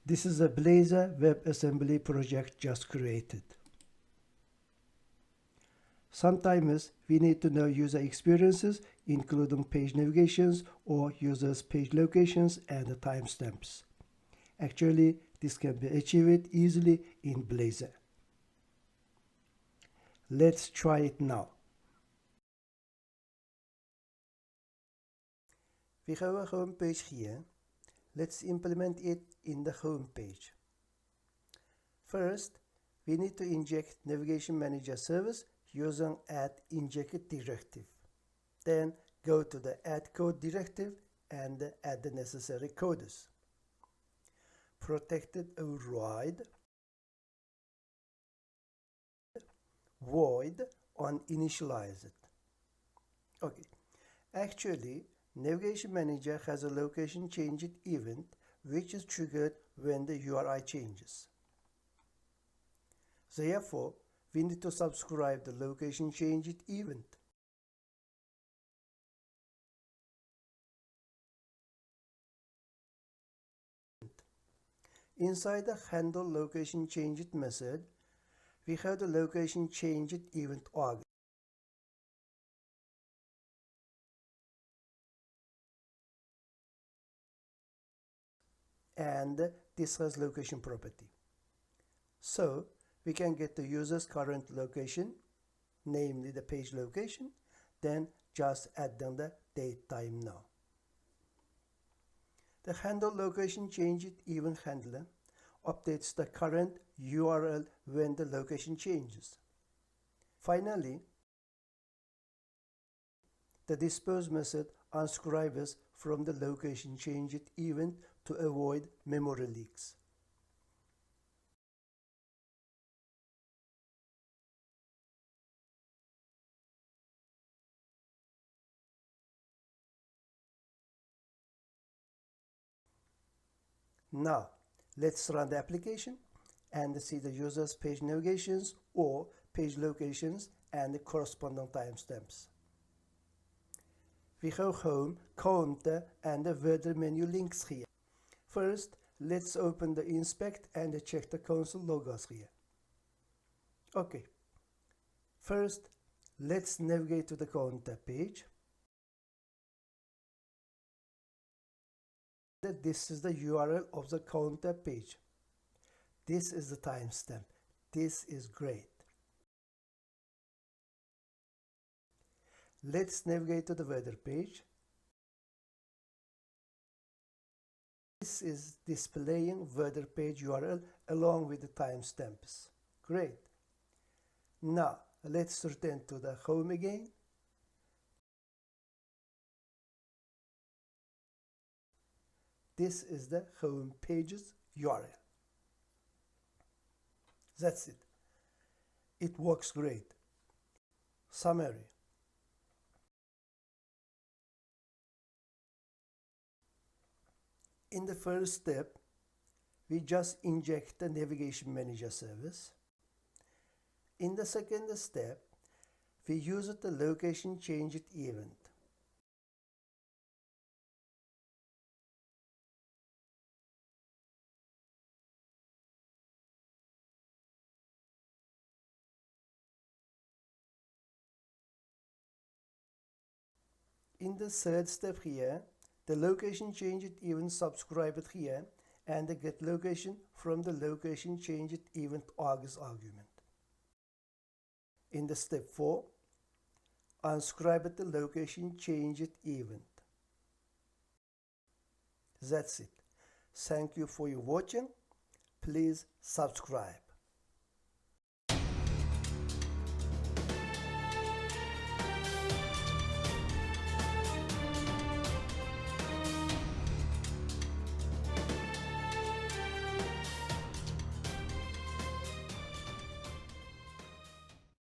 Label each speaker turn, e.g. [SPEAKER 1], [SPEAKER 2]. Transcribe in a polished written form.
[SPEAKER 1] This is a Blazor WebAssembly project just created. Sometimes we need to know user experiences, including page navigations or users' page locations and the timestamps. Actually, this can be achieved easily in Blazor. Let's try it now. We have a home page here. Let's implement it in the home page. First, we need to inject Navigation Manager service using add inject directive. Then go to the add code directive and add the necessary codes. Protected override void on initialized. Okay, actually Navigation Manager has a location changed event which is triggered when the URI changes. Therefore, we need to subscribe the location changed event. Inside the handle location changed method, we have the location changed event arg. And this has location property. So we can get the user's current location, namely the page location, then just add them the date time now. The handle location changed event handler updates the current URL when the location changes. Finally, the dispose method unscribes from the location changed event to avoid memory leaks. Now, let's run the application and see the user's page navigations or page locations and the corresponding timestamps. We have home, counter, and the weather menu links here. First, let's open the inspect and check the console logos here. Okay. First, let's navigate to the counter page. This is the URL of the counter page. This is the timestamp. This is great. Let's navigate to the weather page. This is displaying weather page URL along with the timestamps. Great. Now, let's return to the home again. This is the home page's URL. That's it. It works great. Summary. In the first step, we just inject the Navigation Manager service. In the second step, we use the location changed event. In the third step here, the location changed event subscribed here and the get location from the location changed event args argument. In the step 4, unscribe the location changed event. That's it. Thank you for your watching. Please subscribe.